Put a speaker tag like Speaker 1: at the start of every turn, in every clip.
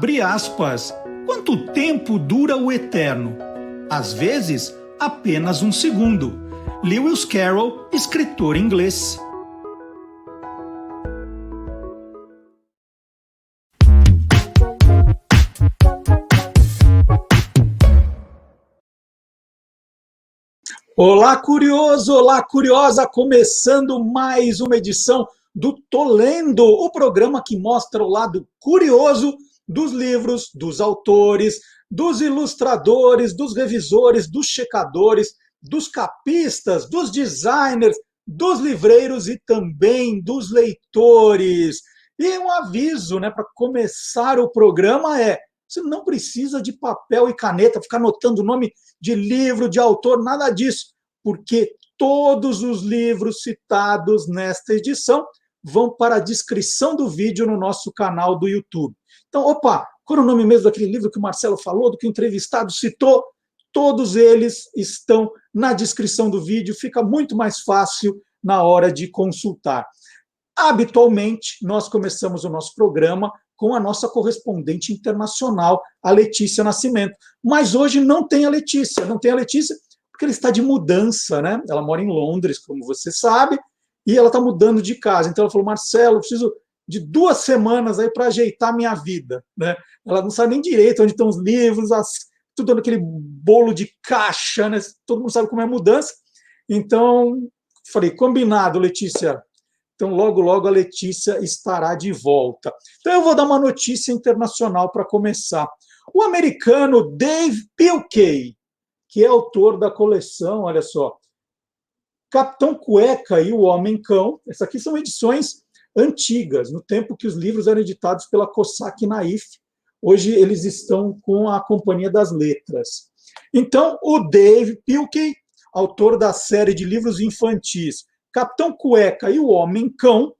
Speaker 1: Abre aspas. Quanto tempo dura o eterno? Às vezes, apenas um segundo. Lewis Carroll, escritor inglês. Olá, curioso! Olá, curiosa! Começando mais uma edição do Tô Lendo, o programa que mostra o lado curioso dos livros, dos autores, dos ilustradores, dos revisores, dos checadores, dos capistas, dos designers, dos livreiros e também dos leitores. E um aviso, né, para começar o programa você não precisa de papel e caneta, ficar anotando o nome de livro, de autor, nada disso, porque todos os livros citados nesta edição vão para a descrição do vídeo no nosso canal do YouTube. Então, qual é o nome mesmo daquele livro que o Marcelo falou, do que o entrevistado citou? Todos eles estão na descrição do vídeo, fica muito mais fácil na hora de consultar. Habitualmente, nós começamos o nosso programa com a nossa correspondente internacional, a Letícia Nascimento. Mas hoje não tem a Letícia, porque ela está de mudança, né? Ela mora em Londres, como você sabe, e ela está mudando de casa. Então ela falou, Marcelo, eu preciso de 2 semanas aí para ajeitar minha vida, né? Ela não sabe nem direito onde estão os livros, tudo naquele bolo de caixa, né? Todo mundo sabe como é a mudança. Então, falei, combinado, Letícia. Então, logo, logo a Letícia estará de volta. Então, eu vou dar uma notícia internacional para começar. O americano Dave Pilkey, que é autor da coleção, olha só, Capitão Cueca e o Homem-Cão. Essas aqui são edições antigas, no tempo que os livros eram editados pela Cossack Naif. Hoje eles estão com a Companhia das Letras. Então, o Dave Pilkey, autor da série de livros infantis Capitão Cueca e o Homem-Cão,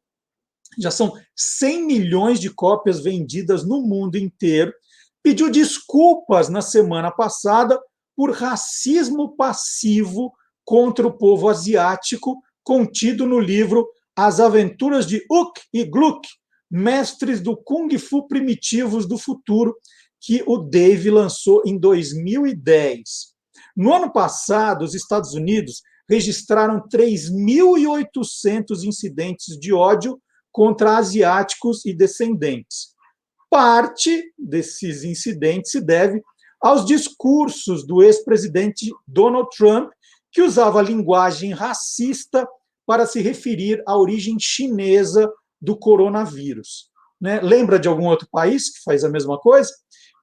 Speaker 1: já são 100 milhões de cópias vendidas no mundo inteiro, pediu desculpas na semana passada por racismo passivo contra o povo asiático, contido no livro As Aventuras de Uk e Gluk, Mestres do Kung Fu Primitivos do Futuro, que o Dave lançou em 2010. No ano passado, os Estados Unidos registraram 3.800 incidentes de ódio contra asiáticos e descendentes. Parte desses incidentes se deve aos discursos do ex-presidente Donald Trump, que usava linguagem racista para se referir à origem chinesa do coronavírus. Né? Lembra de algum outro país que faz a mesma coisa?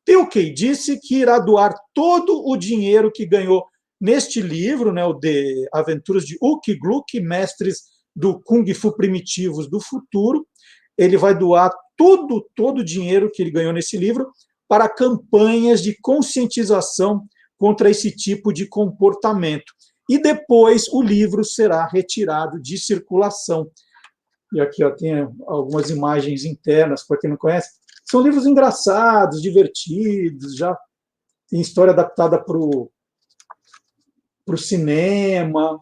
Speaker 1: Pilkey disse que irá doar todo o dinheiro que ganhou neste livro, né, o de Aventuras de Uk e Gluk, Mestres do Kung Fu Primitivos do Futuro. Ele vai doar todo o dinheiro que ele ganhou nesse livro para campanhas de conscientização contra esse tipo de comportamento. E depois o livro será retirado de circulação. E aqui tem algumas imagens internas, para quem não conhece. São livros engraçados, divertidos, já tem história adaptada para o cinema.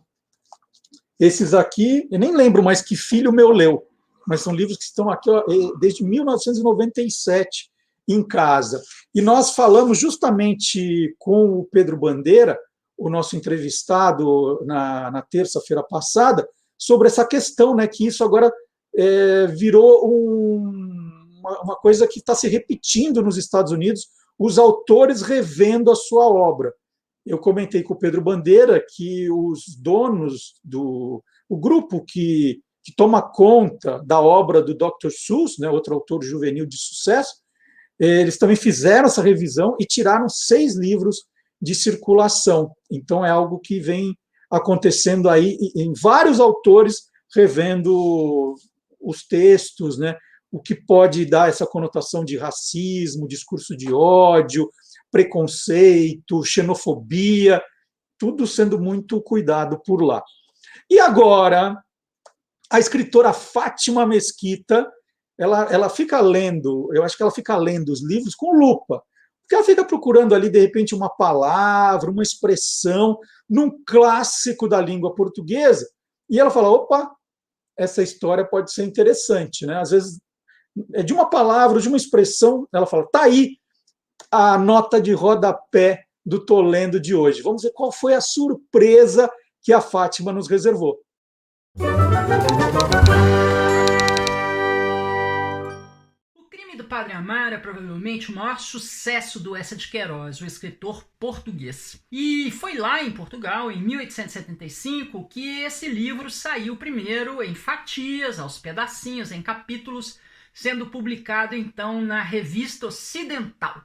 Speaker 1: Esses aqui, eu nem lembro mais que filho meu leu, mas são livros que estão aqui desde 1997 em casa. E nós falamos justamente com o Pedro Bandeira, o nosso entrevistado na terça-feira passada, sobre essa questão, né, que isso agora virou uma coisa que está se repetindo nos Estados Unidos, os autores revendo a sua obra. Eu comentei com o Pedro Bandeira que os donos o grupo que toma conta da obra do Dr. Seuss, né, outro autor juvenil de sucesso, eles também fizeram essa revisão e tiraram 6 livros de circulação. Então, é algo que vem acontecendo aí em vários autores revendo os textos, né, o que pode dar essa conotação de racismo, discurso de ódio, preconceito, xenofobia, tudo sendo muito cuidado por lá. E agora, a escritora Fátima Mesquita, ela fica lendo, eu acho que ela fica lendo os livros com lupa, porque ela fica procurando ali, de repente, uma palavra, uma expressão, num clássico da língua portuguesa, e ela fala, essa história pode ser interessante, né? Às vezes de uma palavra, de uma expressão, ela fala, tá aí a nota de rodapé do Tô Lendo de hoje. Vamos ver qual foi a surpresa que a Fátima nos reservou.
Speaker 2: O Crime do Padre Amaro é provavelmente o maior sucesso do Eça de Queiroz, o escritor português. E foi lá em Portugal, em 1875, que esse livro saiu primeiro em fatias, aos pedacinhos, em capítulos, sendo publicado então na Revista Ocidental.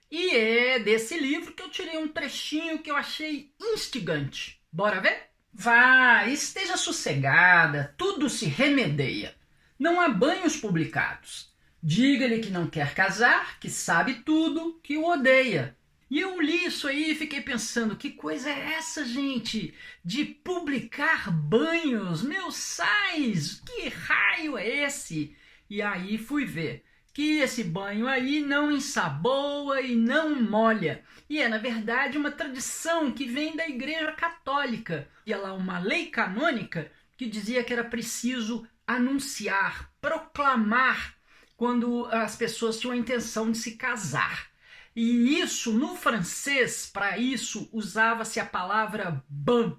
Speaker 2: E é desse livro que eu tirei um trechinho que eu achei instigante. Bora ver? Vá, esteja sossegada, tudo se remedeia. Não há banhos publicados. Diga-lhe que não quer casar, que sabe tudo, que o odeia. E eu li isso aí e fiquei pensando, que coisa é essa, gente? De publicar banhos? Meus sais, que raio é esse? E aí fui ver que esse banho aí não ensaboa e não molha. E é, na verdade, uma tradição que vem da Igreja Católica. E lá uma lei canônica que dizia que era preciso anunciar, proclamar quando as pessoas tinham a intenção de se casar. E isso, no francês, para isso, usava-se a palavra ban,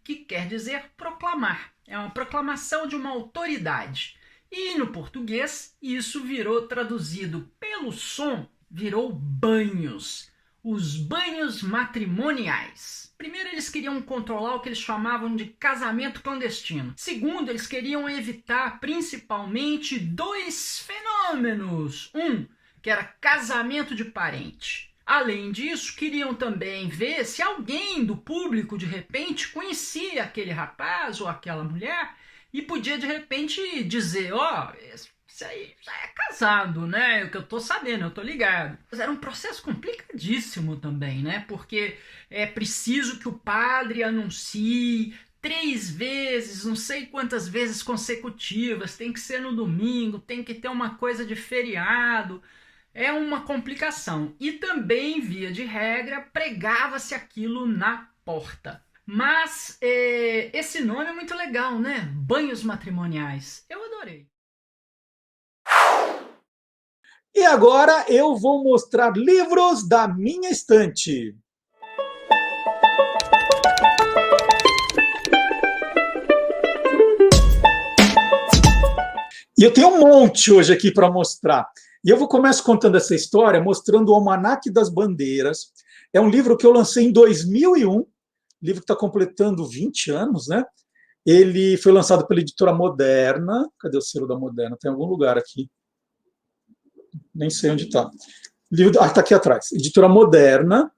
Speaker 2: que quer dizer proclamar. É uma proclamação de uma autoridade. E no português, isso virou traduzido pelo som, virou banhos. Os banhos matrimoniais. Primeiro, eles queriam controlar o que eles chamavam de casamento clandestino. Segundo, eles queriam evitar principalmente dois fenômenos. Um, que era casamento de parente. Além disso, queriam também ver se alguém do público, de repente, conhecia aquele rapaz ou aquela mulher e podia, de repente, dizer, ó, isso aí já é casado, né? O que eu tô sabendo, eu tô ligado. Mas era um processo complicadíssimo também, né? Porque é preciso que o padre anuncie 3 vezes, não sei quantas vezes consecutivas, tem que ser no domingo, tem que ter uma coisa de feriado. É uma complicação. E também, via de regra, pregava-se aquilo na porta. Mas esse nome é muito legal, né? Banhos matrimoniais. Eu adorei.
Speaker 1: E agora eu vou mostrar livros da minha estante. E eu tenho um monte hoje aqui para mostrar. E eu vou começar contando essa história, mostrando o Almanaque das Bandeiras. É um livro que eu lancei em 2001, livro que está completando 20 anos, né? Ele foi lançado pela editora Moderna. Cadê o selo da Moderna? Tem em algum lugar aqui. Nem sei onde está. Está aqui atrás. Editora Moderna,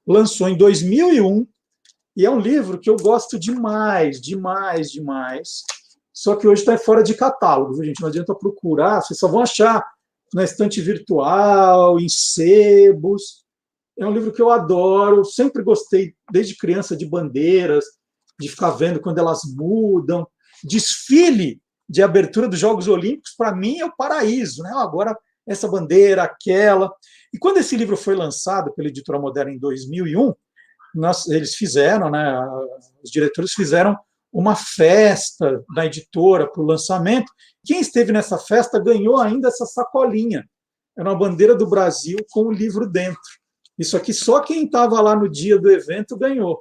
Speaker 1: lançou em 2001, e é um livro que eu gosto demais, demais, demais. Só que hoje está fora de catálogo, viu, gente? Não adianta procurar, vocês só vão achar na estante virtual, em sebos. É um livro que eu adoro, sempre gostei, desde criança, de bandeiras, de ficar vendo quando elas mudam. Desfile de abertura dos Jogos Olímpicos, para mim, é o paraíso, né? Agora, essa bandeira, aquela. E quando esse livro foi lançado pela Editora Moderna em 2001, eles fizeram, né, os diretores fizeram uma festa da editora para o lançamento. Quem esteve nessa festa ganhou ainda essa sacolinha. Era uma bandeira do Brasil com o livro dentro. Isso aqui só quem estava lá no dia do evento ganhou.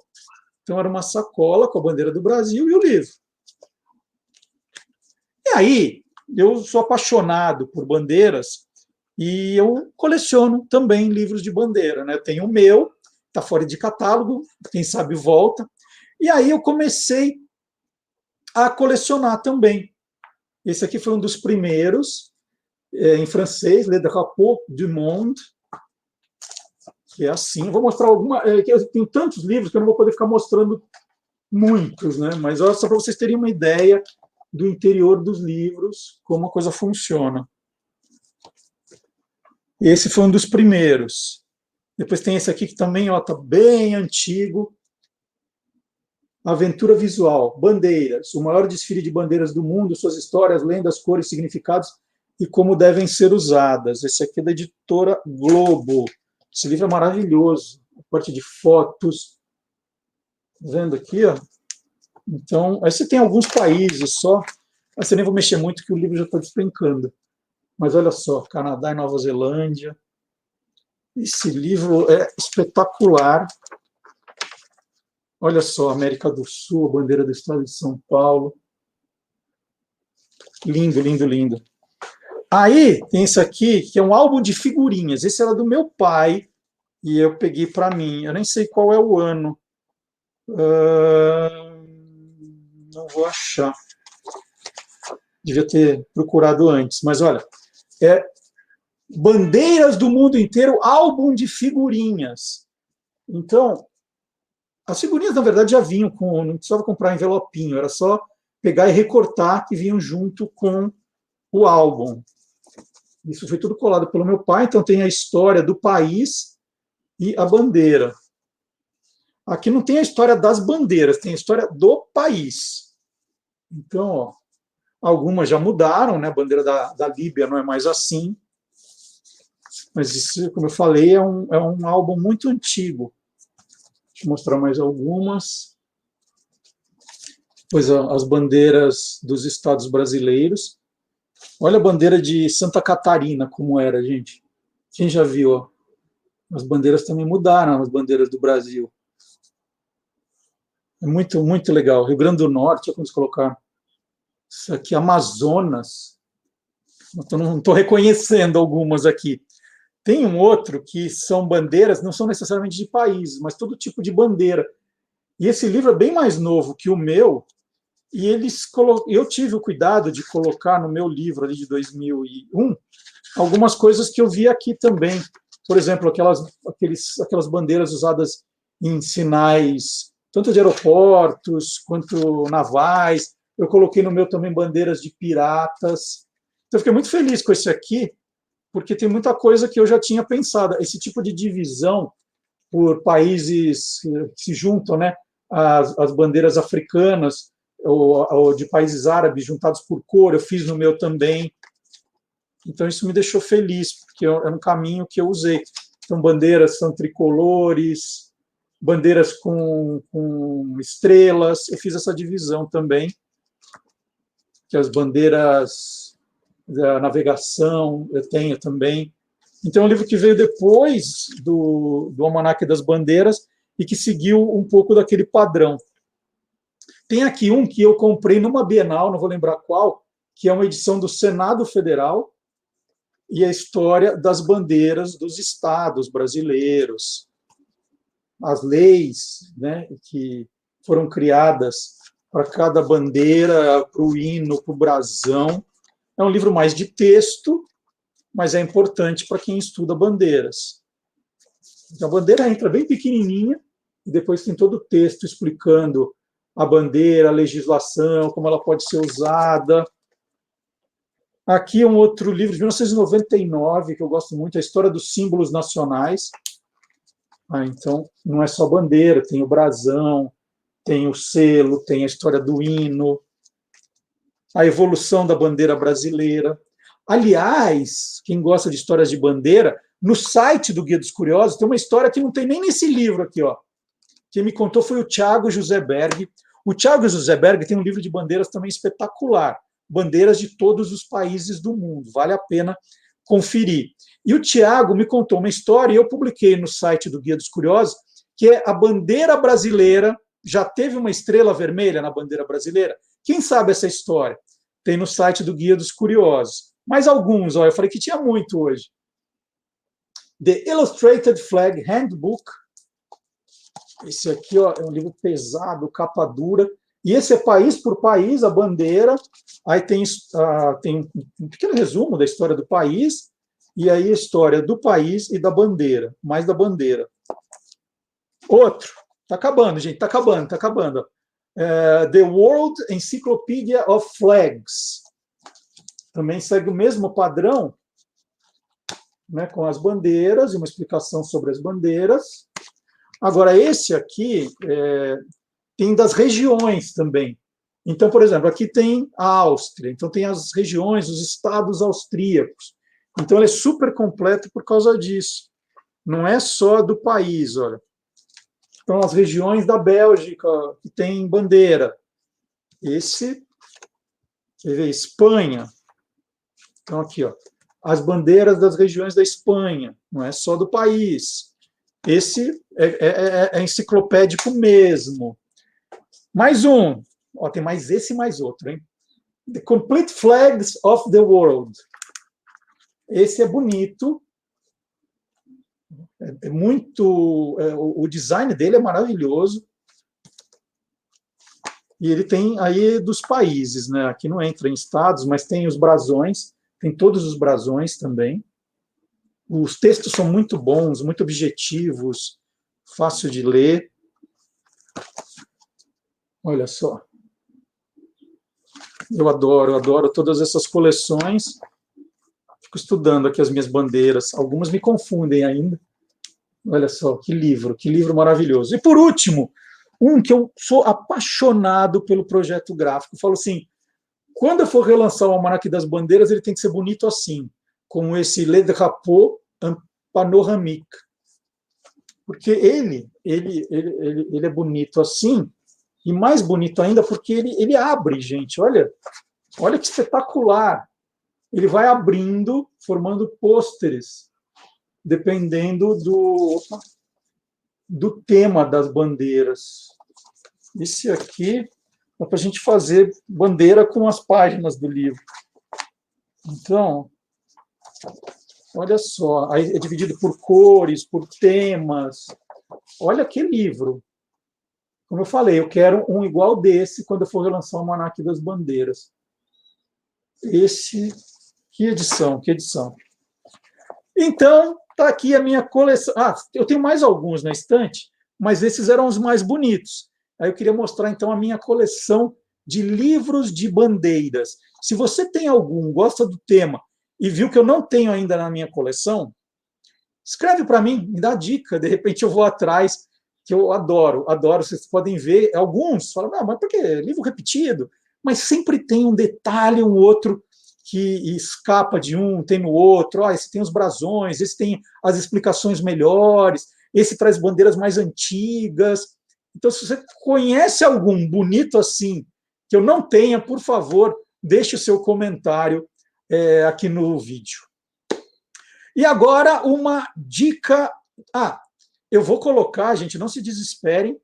Speaker 1: Então era uma sacola com a bandeira do Brasil e o livro. E aí, eu sou apaixonado por bandeiras e eu coleciono também livros de bandeira, né? Tenho o meu, está fora de catálogo, quem sabe volta. E aí eu comecei a colecionar também. Esse aqui foi um dos primeiros, em francês, Le Drapeau du Monde, que é assim. Vou mostrar alguma. Eu tenho tantos livros que eu não vou poder ficar mostrando muitos, né? Mas olha só para vocês terem uma ideia do interior dos livros, como a coisa funciona. Esse foi um dos primeiros. Depois tem esse aqui que também está bem antigo. Aventura Visual, Bandeiras, o maior desfile de bandeiras do mundo, suas histórias, lendas, cores, significados e como devem ser usadas. Esse aqui é da editora Globo. Esse livro é maravilhoso, a parte de fotos. Tá vendo aqui, ó? Então, aí você tem alguns países só, mas eu nem vou mexer muito que o livro já está despencando. Mas olha só, Canadá e Nova Zelândia. Esse livro é espetacular. Olha só, América do Sul, a bandeira do estado de São Paulo. Lindo, lindo, lindo. Aí tem isso aqui, que é um álbum de figurinhas. Esse era do meu pai, e eu peguei para mim. Eu nem sei qual é o ano. Não vou achar. Devia ter procurado antes. Mas olha, é Bandeiras do Mundo Inteiro, álbum de figurinhas. Então, as figurinhas, na verdade, já vinham com. Não precisava comprar envelopinho, era só pegar e recortar, que vinham junto com o álbum. Isso foi tudo colado pelo meu pai, então tem a história do país e a bandeira. Aqui não tem a história das bandeiras, tem a história do país. Então, ó, algumas já mudaram, né? A bandeira da Líbia não é mais assim. Mas isso, como eu falei, é um álbum muito antigo. Deixa eu mostrar mais algumas. Pois as bandeiras dos estados brasileiros. Olha a bandeira de Santa Catarina, como era, gente. Quem já viu? Ó? As bandeiras também mudaram, as bandeiras do Brasil. É muito, muito legal. Rio Grande do Norte, olha como eles colocaram. Isso aqui, Amazonas. Não estou reconhecendo algumas aqui. Tem um outro que são bandeiras, não são necessariamente de países, mas todo tipo de bandeira. E esse livro é bem mais novo que o meu, e eu tive o cuidado de colocar no meu livro ali de 2001 algumas coisas que eu vi aqui também. Por exemplo, aquelas bandeiras usadas em sinais, tanto de aeroportos quanto navais. Eu coloquei no meu também bandeiras de piratas. Então, eu fiquei muito feliz com esse aqui, porque tem muita coisa que eu já tinha pensado. Esse tipo de divisão por países que se juntam, né? As bandeiras africanas ou de países árabes juntados por cor, eu fiz no meu também. Então, isso me deixou feliz, porque era um caminho que eu usei. Então, bandeiras são tricolores, bandeiras com estrelas, eu fiz essa divisão também, que as bandeiras da navegação eu tenho também. Então, é um livro que veio depois do Almanaque das Bandeiras e que seguiu um pouco daquele padrão. Tem aqui um que eu comprei numa Bienal, não vou lembrar qual, que é uma edição do Senado Federal, e a história das bandeiras dos estados brasileiros, as leis, né, que foram criadas para cada bandeira, para o hino, para o brasão. É um livro mais de texto, mas é importante para quem estuda bandeiras. A bandeira entra bem pequenininha, e depois tem todo o texto explicando a bandeira, a legislação, como ela pode ser usada. Aqui é um outro livro de 1999, que eu gosto muito, a História dos Símbolos Nacionais. Então, não é só bandeira, tem o brasão, tem o selo, tem a história do hino, a evolução da bandeira brasileira. Aliás, quem gosta de histórias de bandeira, no site do Guia dos Curiosos tem uma história que não tem nem nesse livro aqui, ó. Quem me contou foi o Thiago José Berg. O Thiago José Berg tem um livro de bandeiras também espetacular, bandeiras de todos os países do mundo, vale a pena conferir. E o Thiago me contou uma história, e eu publiquei no site do Guia dos Curiosos, que é a bandeira brasileira, já teve uma estrela vermelha na bandeira brasileira? Quem sabe essa história? Tem no site do Guia dos Curiosos. Mais alguns, ó, eu falei que tinha muito hoje. The Illustrated Flag Handbook. Esse aqui, ó, é um livro pesado, capa dura. E esse é país por país, a bandeira. Aí tem um pequeno resumo da história do país. E aí a história do país e da bandeira. Mais da bandeira. Outro. Está acabando, gente. Está acabando, está acabando. The World Encyclopedia of Flags. Também segue o mesmo padrão, né, com as bandeiras e uma explicação sobre as bandeiras. Agora, esse aqui tem das regiões também. Então, por exemplo, aqui tem a Áustria, então tem as regiões, os estados austríacos. Então, ele é super completo por causa disso. Não é só do país, olha. Então, as regiões da Bélgica, que tem bandeira. Esse, quer ver, Espanha. Então, aqui, ó. as bandeiras das regiões da Espanha, não é só do país. Esse é enciclopédico mesmo. Mais um. Ó, tem mais esse e mais outro, hein? The Complete Flags of the World. Esse é bonito. É muito... o design dele é maravilhoso. E ele tem aí dos países, né? Aqui não entra em estados, mas tem os brasões, tem todos os brasões também. Os textos são muito bons, muito objetivos, fácil de ler. Olha só. Eu adoro todas essas coleções. Fico estudando aqui as minhas bandeiras. Algumas me confundem ainda. Olha só, que livro maravilhoso. E por último, um que eu sou apaixonado pelo projeto gráfico. Eu falo assim, quando eu for relançar o Almanaque das Bandeiras, ele tem que ser bonito assim, como esse Le Drapeau Panoramique. Porque ele é bonito assim, e mais bonito ainda porque ele abre, gente. Olha que espetacular. Ele vai abrindo, formando pôsteres, dependendo do tema das bandeiras. Esse aqui dá para a gente fazer bandeira com as páginas do livro. Então, olha só, aí é dividido por cores, por temas. Olha que livro. Como eu falei, eu quero um igual desse quando eu for relançar o Almanaque das Bandeiras. Que edição. Então, está aqui a minha coleção. Eu tenho mais alguns na estante, mas esses eram os mais bonitos. Aí eu queria mostrar, então, a minha coleção de livros de bandeiras. Se você tem algum, gosta do tema, e viu que eu não tenho ainda na minha coleção, escreve para mim, me dá dica, de repente eu vou atrás, que eu adoro, vocês podem ver, alguns falam, não, mas por que livro repetido? Mas sempre tem um detalhe, um outro, que escapa de um, tem no outro, esse tem os brasões, esse tem as explicações melhores, esse traz bandeiras mais antigas. Então, se você conhece algum bonito assim, que eu não tenha, por favor, deixe o seu comentário aqui no vídeo. E agora, uma dica... eu vou colocar, gente, não se desesperem,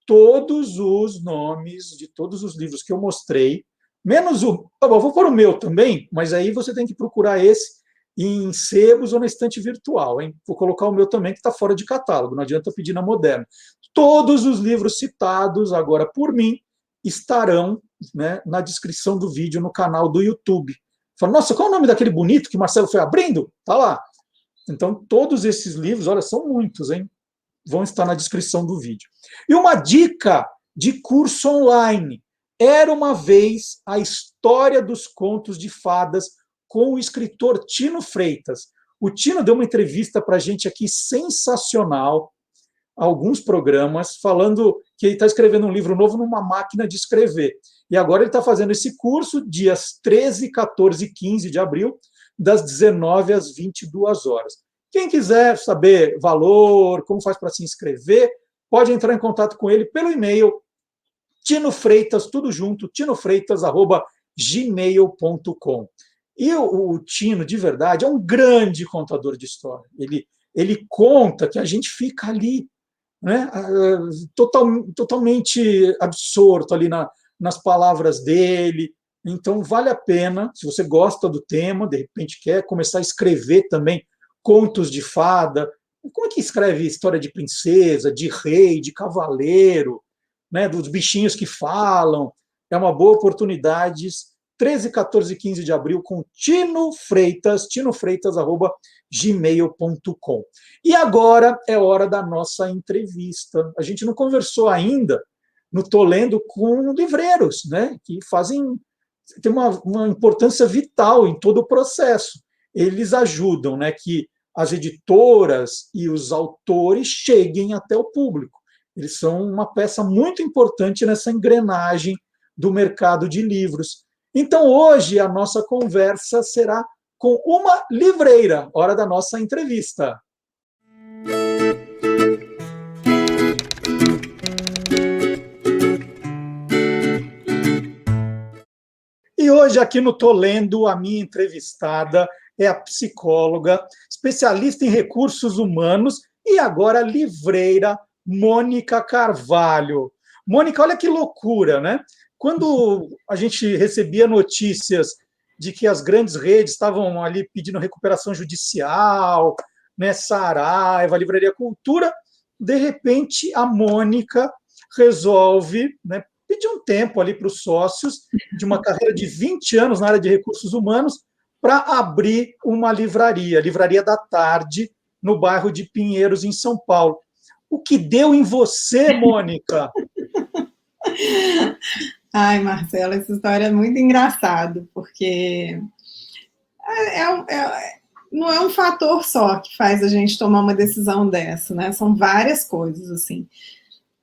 Speaker 1: todos os nomes de todos os livros que eu mostrei, menos o... Eu vou pôr o meu também, mas aí você tem que procurar esse em sebos ou na estante virtual, hein? Vou colocar o meu também, que está fora de catálogo, não adianta pedir na Moderna. Todos os livros citados agora por mim estarão, né, na descrição do vídeo no canal do YouTube. Fala, nossa, qual é o nome daquele bonito que o Marcelo foi abrindo? Está lá. Então, todos esses livros, olha, são muitos, hein? Vão estar na descrição do vídeo. E uma dica de curso online. Era uma vez a história dos contos de fadas com o escritor Tino Freitas. O Tino deu uma entrevista para a gente aqui sensacional, alguns programas, falando que ele está escrevendo um livro novo numa máquina de escrever. E agora ele está fazendo esse curso dias 13, 14 e 15 de abril, das 19 às 22 horas. Quem quiser saber valor, como faz para se inscrever, pode entrar em contato com ele pelo e-mail Tino Freitas, tudo junto, tinofreitas@gmail.com. E o Tino, de verdade, é um grande contador de história. Ele conta que a gente fica ali, né, totalmente absorto ali nas palavras dele. Então, vale a pena, se você gosta do tema, de repente quer começar a escrever também contos de fada. Como é que escreve história de princesa, de rei, de cavaleiro, né, dos bichinhos que falam? É uma boa oportunidade. 13, 14 e 15 de abril com Tino Freitas, tinofreitas@gmail.com. E agora é hora da nossa entrevista. A gente não conversou ainda, no Tô Lendo, com livreiros, né, que tem uma importância vital em todo o processo. Eles ajudam, né, que as editoras e os autores cheguem até o público. Eles são uma peça muito importante nessa engrenagem do mercado de livros. Então, hoje, a nossa conversa será com uma livreira, hora da nossa entrevista. E hoje, aqui no Tô Lendo, a minha entrevistada é a psicóloga, especialista em recursos humanos e agora livreira, Mônica Carvalho. Mônica, olha que loucura, né? Quando a gente recebia notícias de que as grandes redes estavam ali pedindo recuperação judicial, né, Saraiva, Livraria Cultura, de repente a Mônica resolve, né, pedir um tempo ali para os sócios de uma carreira de 20 anos na área de recursos humanos para abrir uma livraria, Livraria da Tarde, no bairro de Pinheiros, em São Paulo. O que deu em você, Mônica?
Speaker 3: Ai, Marcelo, essa história é muito engraçada, porque não é um fator só que faz a gente tomar uma decisão dessa, né? São várias coisas, assim.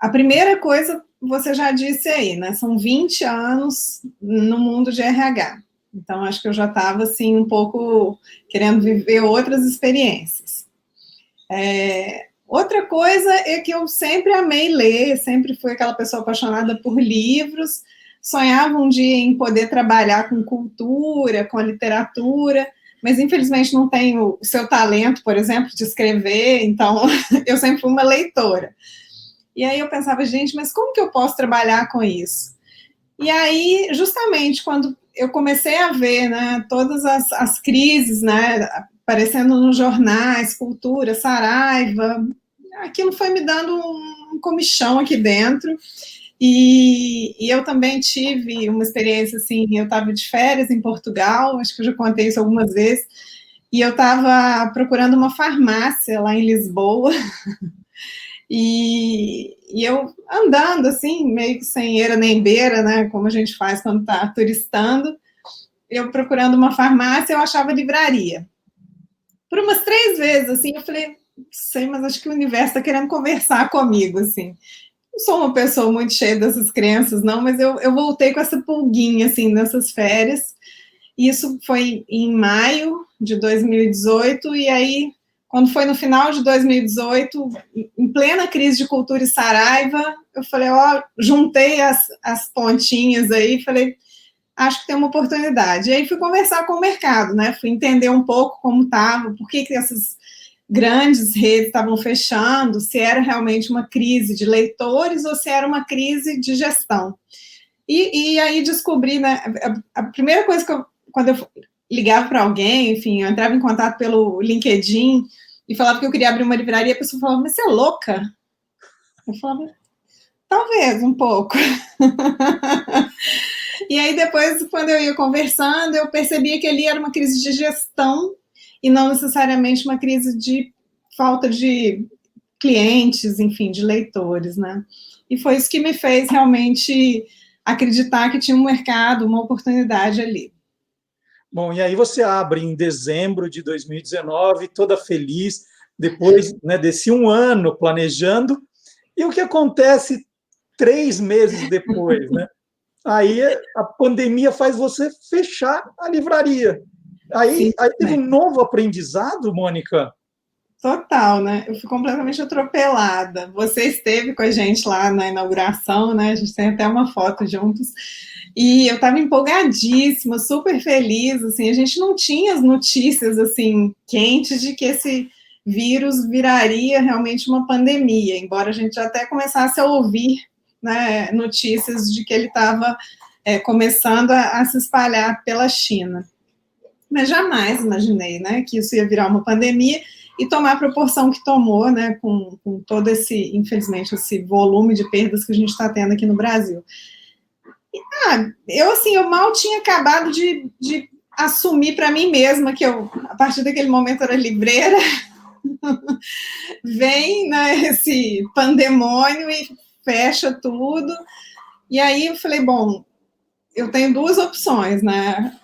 Speaker 3: A primeira coisa, você já disse aí, né? São 20 anos no mundo de RH. Então, acho que eu já estava, assim, um pouco querendo viver outras experiências. Outra coisa é que eu sempre amei ler, sempre fui aquela pessoa apaixonada por livros, sonhava um dia em poder trabalhar com cultura, com a literatura, mas infelizmente não tenho o seu talento, por exemplo, de escrever, então eu sempre fui uma leitora. E aí eu pensava, gente, mas como que eu posso trabalhar com isso? E aí, justamente, quando eu comecei a ver, né, todas as crises, né, aparecendo nos jornais, Cultura, Saraiva, aquilo foi me dando um comichão aqui dentro. E eu também tive uma experiência, assim, eu estava de férias em Portugal, acho que eu já contei isso algumas vezes, e eu estava procurando uma farmácia lá em Lisboa, e eu andando, assim, meio que sem eira nem beira, né, como a gente faz quando está turistando, eu procurando uma farmácia, eu achava livraria. Por umas 3 vezes, assim, eu falei, não sei, mas acho que o universo está querendo conversar comigo, assim. Não sou uma pessoa muito cheia dessas crenças, não, mas eu voltei com essa pulguinha, assim, nessas férias. Isso foi em maio de 2018, e aí, quando foi no final de 2018, em plena crise de Cultura e Saraiva, eu falei, ó, juntei as pontinhas aí, falei, acho que tem uma oportunidade. E aí fui conversar com o mercado, né? Fui entender um pouco como estava, por que essas grandes redes estavam fechando, se era realmente uma crise de leitores ou se era uma crise de gestão. E aí descobri, né? A primeira coisa que quando eu ligava para alguém, enfim, eu entrava em contato pelo LinkedIn e falava que eu queria abrir uma livraria, a pessoa falava, mas você é louca? Eu falava, talvez, um pouco. E aí depois, quando eu ia conversando, eu percebia que ali era uma crise de gestão e não necessariamente uma crise de falta de clientes, enfim, de leitores, né? E foi isso que me fez realmente acreditar que tinha um mercado, uma oportunidade ali.
Speaker 1: Bom, e aí você abre em dezembro de 2019, toda feliz, depois, né, desse um ano planejando, e o que acontece 3 meses depois, né? Aí a pandemia faz você fechar a livraria. Aí teve um novo aprendizado, Mônica?
Speaker 3: Total, né? Eu fui completamente atropelada. Você esteve com a gente lá na inauguração, né? A gente tem até uma foto juntos. E eu estava empolgadíssima, super feliz, assim, a gente não tinha as notícias, assim, quentes de que esse vírus viraria realmente uma pandemia, embora a gente já até começasse a ouvir, né, notícias de que ele estava começando a se espalhar pela China. Mas jamais imaginei, né, que isso ia virar uma pandemia e tomar a proporção que tomou, né, com todo esse, infelizmente, esse volume de perdas que a gente está tendo aqui no Brasil. Eu mal tinha acabado de assumir para mim mesma que eu, a partir daquele momento, era livreira. Vem, né, esse pandemônio e fecha tudo. E aí eu falei, bom, eu tenho 2 opções, né?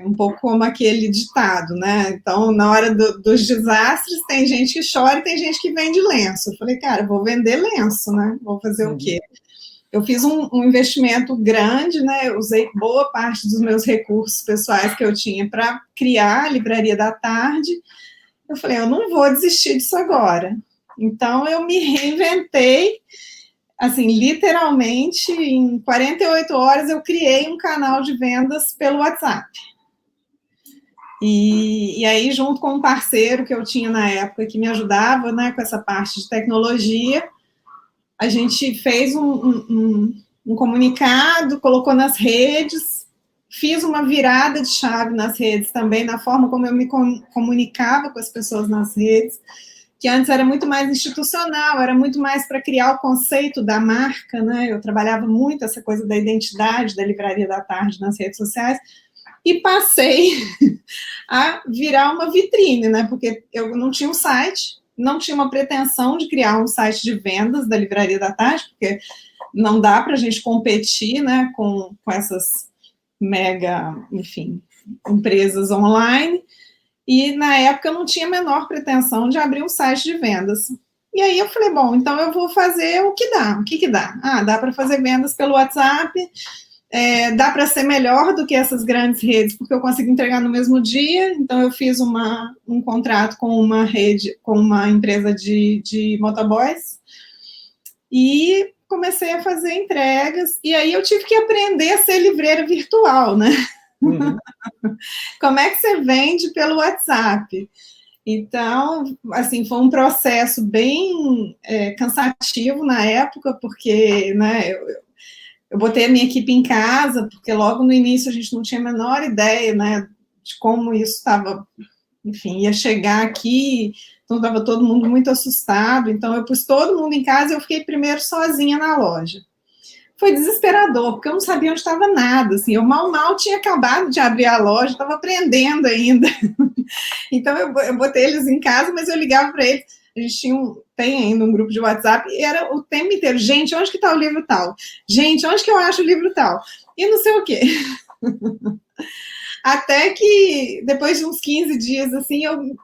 Speaker 3: Um pouco como aquele ditado, né? Então, na hora dos desastres, tem gente que chora e tem gente que vende lenço. Eu falei, cara, vou vender lenço, né? Vou fazer o quê? Eu fiz um investimento grande, né? Eu usei boa parte dos meus recursos pessoais que eu tinha para criar a Livraria da Tarde. Eu falei, eu não vou desistir disso agora. Então, eu me reinventei, assim, literalmente, em 48 horas, eu criei um canal de vendas pelo WhatsApp. E aí, junto com um parceiro que eu tinha na época, que me ajudava, né, com essa parte de tecnologia, a gente fez um comunicado, colocou nas redes, fiz uma virada de chave nas redes também, na forma como eu me comunicava com as pessoas nas redes, que antes era muito mais institucional, era muito mais para criar o conceito da marca, né? Eu trabalhava muito essa coisa da identidade da Livraria da Tarde nas redes sociais, e passei a virar uma vitrine, né? Porque eu não tinha um site, não tinha uma pretensão de criar um site de vendas da Livraria da Tarde, porque não dá para a gente competir, né, com essas mega, enfim, empresas online. E na época eu não tinha a menor pretensão de abrir um site de vendas. E aí eu falei, bom, então eu vou fazer o que dá. O que que dá? Ah, dá para fazer vendas pelo WhatsApp, dá para ser melhor do que essas grandes redes, porque eu consigo entregar no mesmo dia. Então eu fiz um contrato com uma rede, com uma empresa de motoboys, e comecei a fazer entregas, e aí eu tive que aprender a ser livreira virtual, né? Uhum. Como é que você vende pelo WhatsApp? Então, assim, foi um processo bem cansativo na época, porque, né, eu botei a minha equipe em casa, porque logo no início a gente não tinha a menor ideia, né, de como isso estava, enfim, ia chegar aqui, então estava todo mundo muito assustado, então eu pus todo mundo em casa e eu fiquei primeiro sozinha na loja. Foi desesperador, porque eu não sabia onde estava nada, assim, eu mal tinha acabado de abrir a loja, estava aprendendo ainda. Então eu botei eles em casa, mas eu ligava para eles, a gente tem ainda um grupo de WhatsApp, e era o tempo inteiro, gente, onde que está o livro tal? Gente, onde que eu acho o livro tal? E não sei o quê. Até que, depois de uns 15 dias, assim, eu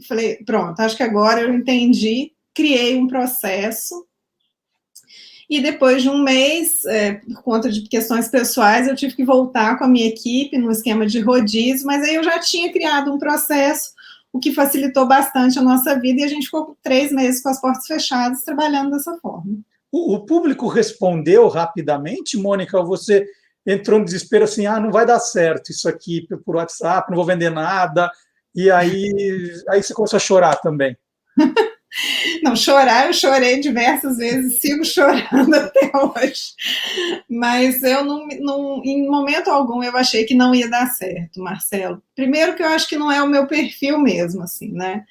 Speaker 3: falei, pronto, acho que agora eu entendi, criei um processo, e depois de um mês, por conta de questões pessoais, eu tive que voltar com a minha equipe no esquema de rodízio, mas aí eu já tinha criado um processo, o que facilitou bastante a nossa vida, e a gente ficou 3 meses com as portas fechadas, trabalhando dessa forma.
Speaker 1: O público respondeu rapidamente, Mônica, ou você entrou no desespero assim, não vai dar certo isso aqui por WhatsApp, não vou vender nada, e aí você começou a chorar também?
Speaker 3: Não, chorar, eu chorei diversas vezes, sigo chorando até hoje. Mas eu não, em momento algum, eu achei que não ia dar certo, Marcelo. Primeiro que eu acho que não é o meu perfil mesmo, assim, né?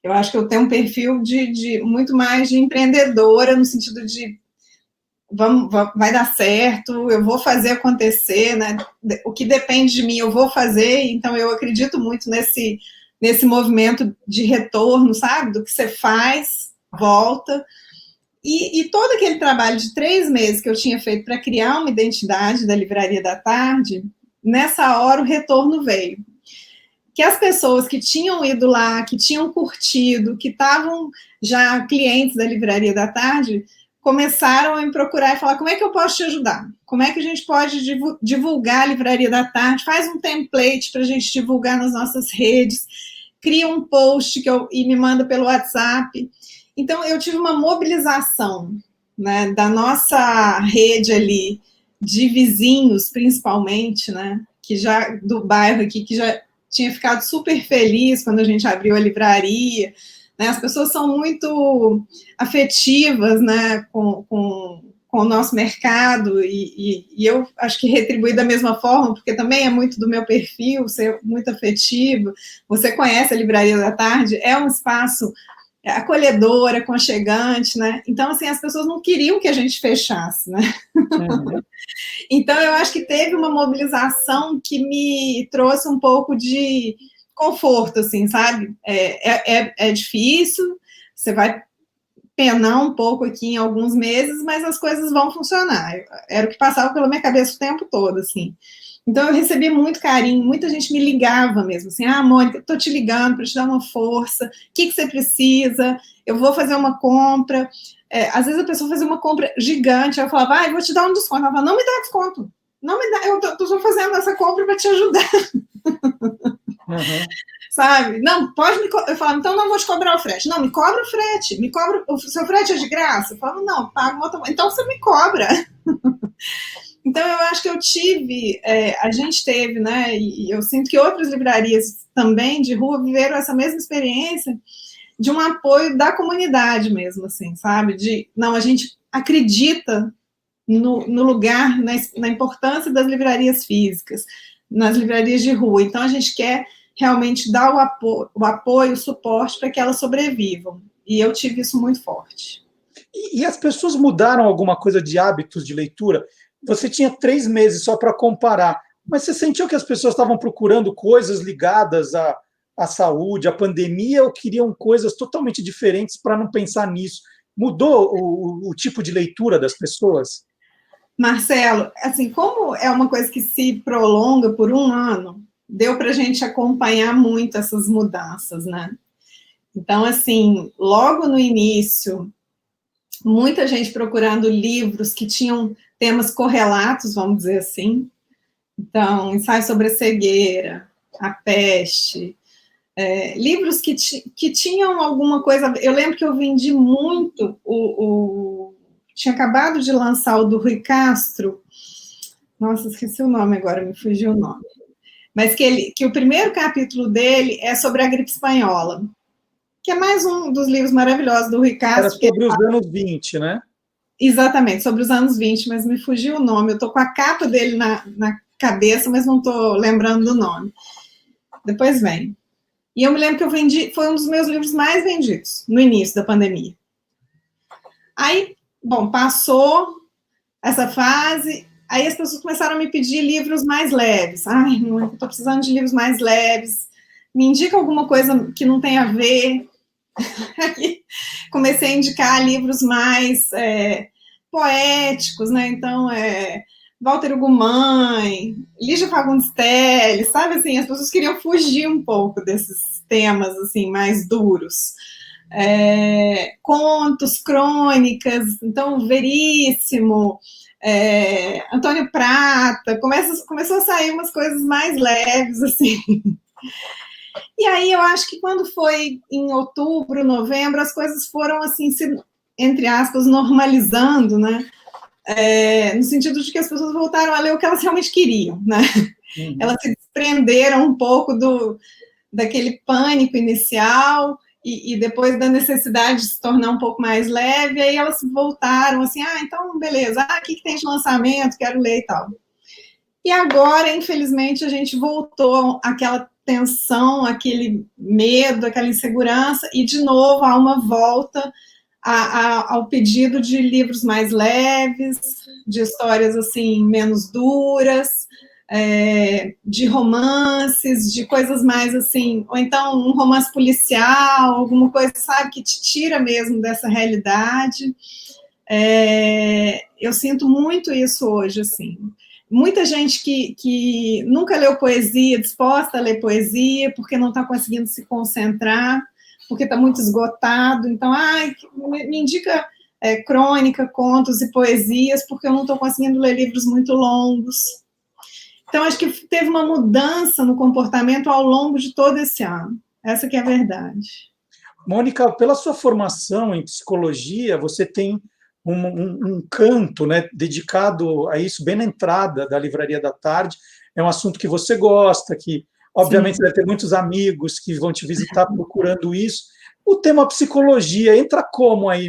Speaker 3: Eu acho que eu tenho um perfil de muito mais de empreendedora, no sentido de vai dar certo, eu vou fazer acontecer, né? O que depende de mim, eu vou fazer, então eu acredito muito nesse movimento de retorno, sabe? Do que você faz, volta. E todo aquele trabalho de 3 meses que eu tinha feito para criar uma identidade da Livraria da Tarde, nessa hora o retorno veio. Que as pessoas que tinham ido lá, que tinham curtido, que estavam já clientes da Livraria da Tarde, começaram a me procurar e falar, como é que eu posso te ajudar? Como é que a gente pode divulgar a Livraria da Tarde? Faz um template para a gente divulgar nas nossas redes, cria um post e me manda pelo WhatsApp. Então, eu tive uma mobilização, né, da nossa rede ali, de vizinhos, principalmente, né, que já do bairro aqui, que já tinha ficado super feliz quando a gente abriu a livraria, né, as pessoas são muito afetivas, né, com o nosso mercado, e eu acho que retribuí da mesma forma, porque também é muito do meu perfil, ser muito afetivo. Você conhece a Livraria da Tarde, é um espaço acolhedor, aconchegante, né? Então, assim, as pessoas não queriam que a gente fechasse, né? Uhum. Então, eu acho que teve uma mobilização que me trouxe um pouco de conforto, assim, sabe? É difícil, você vai penar um pouco aqui em alguns meses, mas as coisas vão funcionar. Era o que passava pela minha cabeça o tempo todo, assim. Então, eu recebi muito carinho, muita gente me ligava mesmo, assim, Mônica, tô te ligando para te dar uma força, o que você precisa? Eu vou fazer uma compra. Às vezes a pessoa fazia uma compra gigante, eu falava, eu vou te dar um desconto. Ela falava, não me dá desconto, não me dá, eu tô fazendo essa compra para te ajudar. Uhum. Sabe? Não, pode me eu falava, então não vou te cobrar o frete. Não, me cobra o frete, o seu frete é de graça? Eu falava, não, pago uma outra. Então você me cobra. Então, eu acho que a gente teve, né, e eu sinto que outras livrarias também de rua viveram essa mesma experiência de um apoio da comunidade mesmo, assim, sabe? Não, a gente acredita no lugar, na importância das livrarias físicas, nas livrarias de rua. Então, a gente quer realmente dar o apoio, o suporte para que elas sobrevivam. E eu tive isso muito forte.
Speaker 1: E as pessoas mudaram alguma coisa de hábitos de leitura? Você tinha 3 meses só para comparar, mas você sentiu que as pessoas estavam procurando coisas ligadas à saúde, à pandemia, ou queriam coisas totalmente diferentes para não pensar nisso? Mudou o tipo de leitura das pessoas?
Speaker 3: Marcelo, assim, como é uma coisa que se prolonga por um ano, deu para a gente acompanhar muito essas mudanças, né? Então, assim, logo no início, muita gente procurando livros que tinham temas correlatos, vamos dizer assim. Então, Ensaio sobre a Cegueira, A Peste, livros que tinham alguma coisa. Eu lembro que eu vendi muito tinha acabado de lançar o do Rui Castro. Nossa, esqueci o nome agora, me fugiu o nome. Mas que o primeiro capítulo dele é sobre a gripe espanhola, que é mais um dos livros maravilhosos do Rui Castro.
Speaker 1: Era sobre os anos 20, né?
Speaker 3: Exatamente, sobre os anos 20, mas me fugiu o nome. Eu estou com a capa dele na cabeça, mas não estou lembrando do nome. Depois vem. E eu me lembro que eu vendi, foi um dos meus livros mais vendidos no início da pandemia. Aí, bom, passou essa fase, aí as pessoas começaram a me pedir livros mais leves. Ai, não, eu estou precisando de livros mais leves. Me indica alguma coisa que não tem a ver. Aí comecei a indicar livros mais poéticos, né? Então, Walter Ugumãe, Lígia Fagundes Telles, sabe assim, as pessoas queriam fugir um pouco desses temas assim mais duros. Contos, crônicas, então Veríssimo, Antônio Prata, começou a sair umas coisas mais leves assim. E aí eu acho que quando foi em outubro, novembro, as coisas foram assim, entre aspas, normalizando, né? No sentido de que as pessoas voltaram a ler o que elas realmente queriam, né? Uhum. Elas se desprenderam um pouco daquele pânico inicial e depois da necessidade de se tornar um pouco mais leve, aí elas voltaram assim, então beleza, o que tem de lançamento, quero ler e tal. E agora, infelizmente, a gente voltou àquela tensão, aquele medo, aquela insegurança, e de novo há uma volta ao pedido de livros mais leves, de histórias assim menos duras, de romances, de coisas mais assim, ou então um romance policial, alguma coisa, sabe, que te tira mesmo dessa realidade. Eu sinto muito isso hoje, assim. Muita gente que nunca leu poesia, disposta a ler poesia, porque não está conseguindo se concentrar, porque está muito esgotado. Então, me indica crônica, contos e poesias, porque eu não estou conseguindo ler livros muito longos. Então, acho que teve uma mudança no comportamento ao longo de todo esse ano. Essa que é a verdade.
Speaker 1: Mônica, pela sua formação em psicologia, você tem um canto, né, dedicado a isso, bem na entrada da Livraria da Tarde. É um assunto que você gosta, que, obviamente, você vai ter muitos amigos que vão te visitar procurando isso. O tema psicologia entra como aí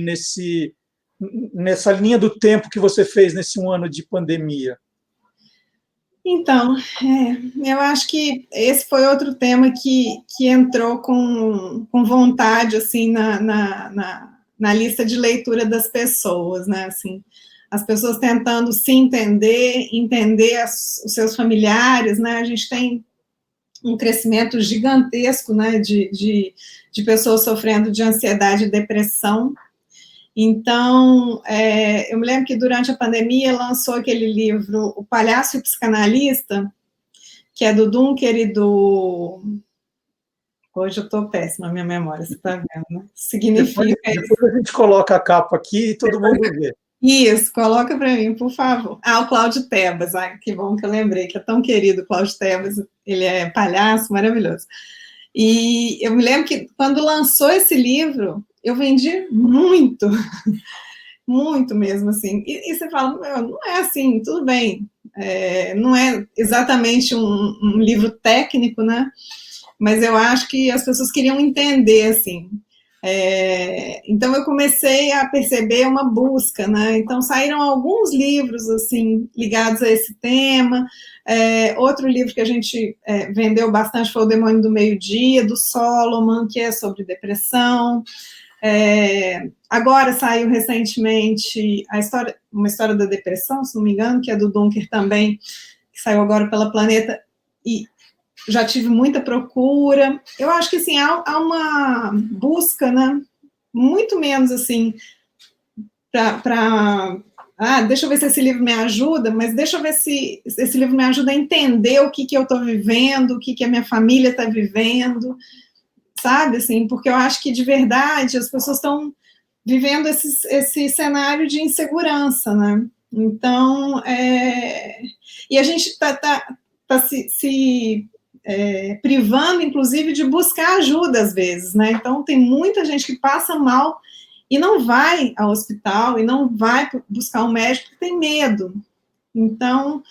Speaker 1: nessa linha do tempo que você fez nesse um ano de pandemia?
Speaker 3: Então, eu acho que esse foi outro tema que entrou com vontade, assim, na lista de leitura das pessoas, né, assim, as pessoas tentando se entender os seus familiares, né, a gente tem um crescimento gigantesco, né, de pessoas sofrendo de ansiedade e depressão. Então, eu me lembro que durante a pandemia lançou aquele livro, O Palhaço e o Psicanalista, que é do Dunker e do... Hoje eu estou péssima na minha memória, você está vendo, né? Significa
Speaker 1: depois a gente coloca a capa aqui e todo mundo vê.
Speaker 3: Isso, coloca para mim, por favor. O Cláudio Tebas, que bom que eu lembrei, que é tão querido o Cláudio Tebas, ele é palhaço, maravilhoso. E eu me lembro que quando lançou esse livro, eu vendi muito. muito mesmo, assim. E você fala, não é assim, tudo bem, não é exatamente um livro técnico, né? Mas eu acho que as pessoas queriam entender, assim. Então eu comecei a perceber uma busca, né? Então saíram alguns livros assim ligados a esse tema. Outro livro que a gente vendeu bastante foi O Demônio do Meio-Dia, do Solomon, que é sobre depressão. Agora saiu recentemente uma história da depressão, se não me engano, que é do Dunker também, que saiu agora pela Planeta, e já tive muita procura. Eu acho que assim, há uma busca, né? Muito menos assim, deixa eu ver se esse livro me ajuda, mas deixa eu ver se esse livro me ajuda a entender o que eu estou vivendo, o que a minha família está vivendo, sabe? Assim, porque eu acho que de verdade as pessoas estão vivendo esse cenário de insegurança, né? Então, e a gente está se privando, inclusive, de buscar ajuda às vezes, né? Então, tem muita gente que passa mal e não vai ao hospital e não vai buscar um médico porque tem medo. Então,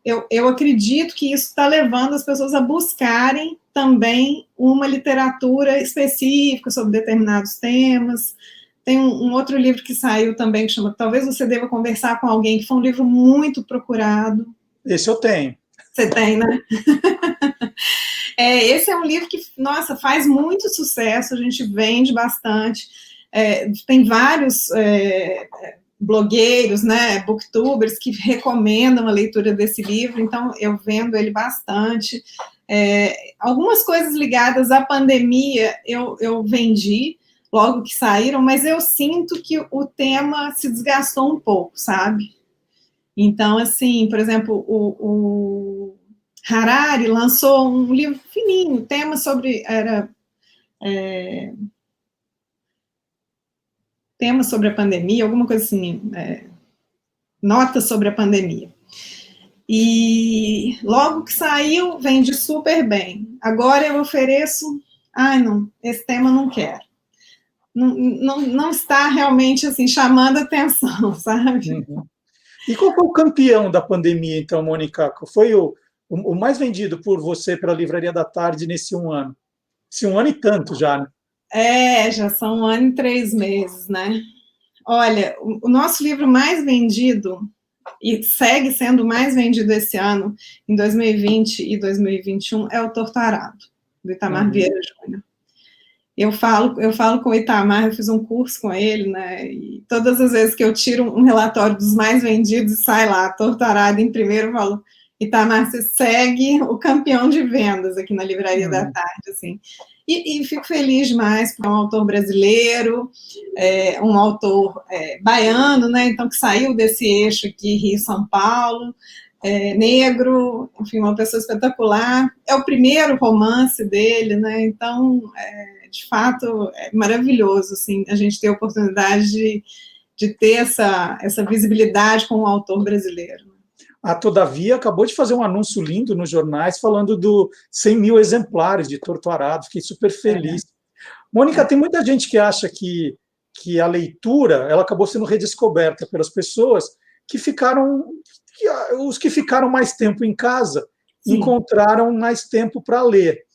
Speaker 3: eu acredito que isso está levando as pessoas a buscarem também uma literatura específica sobre determinados temas. Tem um outro livro que saiu também, que chama Talvez Você Deva Conversar com Alguém, que foi um livro muito procurado.
Speaker 1: Esse eu tenho.
Speaker 3: Você tem, né? Esse é um livro que, nossa, faz muito sucesso, a gente vende bastante. Tem vários blogueiros, né, booktubers, que recomendam a leitura desse livro, então eu vendo ele bastante. Algumas coisas ligadas à pandemia eu vendi logo que saíram, mas eu sinto que o tema se desgastou um pouco, sabe? Então, assim, por exemplo, o Harari lançou um livro fininho, tema sobre tema sobre a pandemia, alguma coisa assim, notas sobre a pandemia. E logo que saiu, vende super bem. Agora eu ofereço, não, esse tema eu não quero. Não está realmente assim chamando atenção, sabe?
Speaker 1: Uhum. E qual foi o campeão da pandemia, então, Mônica? Qual foi o mais vendido por você pela Livraria da Tarde nesse um ano? Esse um ano e tanto já, né?
Speaker 3: Já são 1 ano e 3 meses, né? Olha, o nosso livro mais vendido, e segue sendo o mais vendido esse ano, em 2020 e 2021, é o Torto Arado, do Itamar Vieira Júnior. Eu falo com o Itamar, eu fiz um curso com ele, né? E todas as vezes que eu tiro um relatório dos mais vendidos, sai lá, Torto Arado em primeiro, eu falo, Itamar, você segue o campeão de vendas aqui na Livraria da Tarde, assim. E fico feliz demais, porque é um autor brasileiro, um autor baiano, né? Então, que saiu desse eixo aqui, Rio-São Paulo, negro, enfim, uma pessoa espetacular. É o primeiro romance dele, né? Então, de fato, é maravilhoso, assim, a gente ter a oportunidade de ter essa visibilidade com um autor brasileiro.
Speaker 1: A Todavia acabou de fazer um anúncio lindo nos jornais falando do 100 mil exemplares de Torto Arado, fiquei super feliz. Mônica, tem muita gente que acha que a leitura ela acabou sendo redescoberta pelas pessoas os que ficaram mais tempo em casa. Sim. Encontraram mais tempo para ler.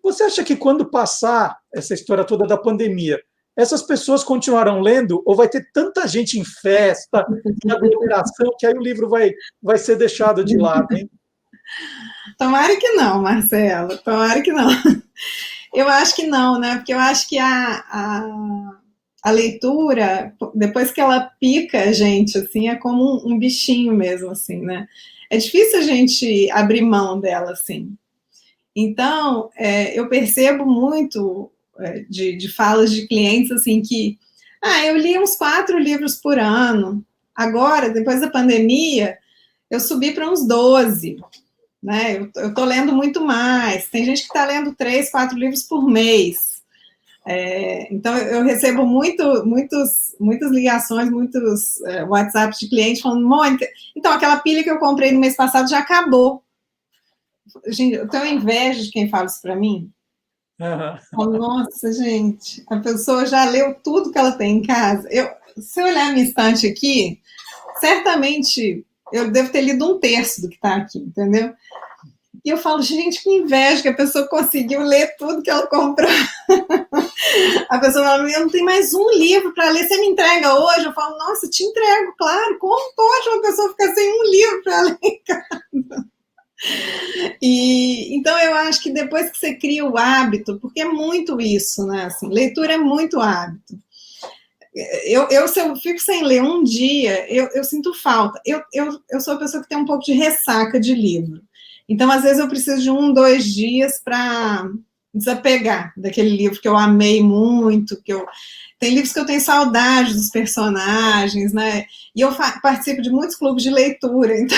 Speaker 1: Você acha que quando passar essa história toda da pandemia, essas pessoas continuarão lendo ou vai ter tanta gente em festa, em aglomeração, que aí o livro vai ser deixado de lado, hein?
Speaker 3: Tomara que não, Marcelo, tomara que não. Eu acho que não, né? Porque eu acho que a leitura, depois que ela pica a gente, assim, é como um bichinho mesmo, assim, né? É difícil a gente abrir mão dela, assim. Então, eu percebo muito de falas de clientes, assim, que eu li uns 4 livros por ano. Agora, depois da pandemia, eu subi para uns 12, né? Eu estou lendo muito mais. Tem gente que está lendo 3, 4 livros por mês. Então, eu recebo muitas ligações, muitos WhatsApps de clientes falando, Mônica, então, aquela pilha que eu comprei no mês passado já acabou. Gente, eu tenho inveja de quem fala isso para mim. Nossa, gente, a pessoa já leu tudo que ela tem em casa. se eu olhar a minha estante aqui, certamente eu devo ter lido 1/3 do que está aqui, entendeu? E eu falo, gente, que inveja que a pessoa conseguiu ler tudo que ela comprou. A pessoa fala, eu não tenho mais um livro para ler, você me entrega hoje? Eu falo, nossa, te entrego, claro, como pode uma pessoa ficar sem um livro para ler em casa? E, então, eu acho que depois que você cria o hábito, porque é muito isso, né? Assim, leitura é muito hábito. Se eu fico sem ler um dia, eu sinto falta. Eu sou a pessoa que tem um pouco de ressaca de livro. Então, às vezes, eu preciso de 1, 2 dias para desapegar daquele livro que eu amei muito, tem livros que eu tenho saudade dos personagens, né? E eu participo de muitos clubes de leitura, então,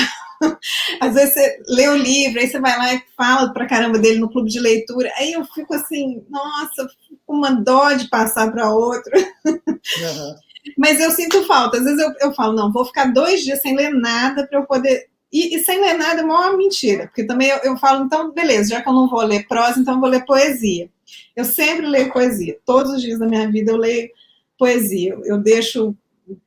Speaker 3: às vezes você lê o livro, aí você vai lá e fala pra caramba dele no clube de leitura, aí eu fico assim, nossa, fico com uma dó de passar para outro. Uhum. Mas eu sinto falta, às vezes eu falo, não, vou ficar 2 dias sem ler nada para eu poder... E sem ler nada é uma mentira, porque também eu falo, então, beleza, já que eu não vou ler prosa, então eu vou ler poesia. Eu sempre leio poesia, todos os dias da minha vida eu leio poesia. Eu deixo,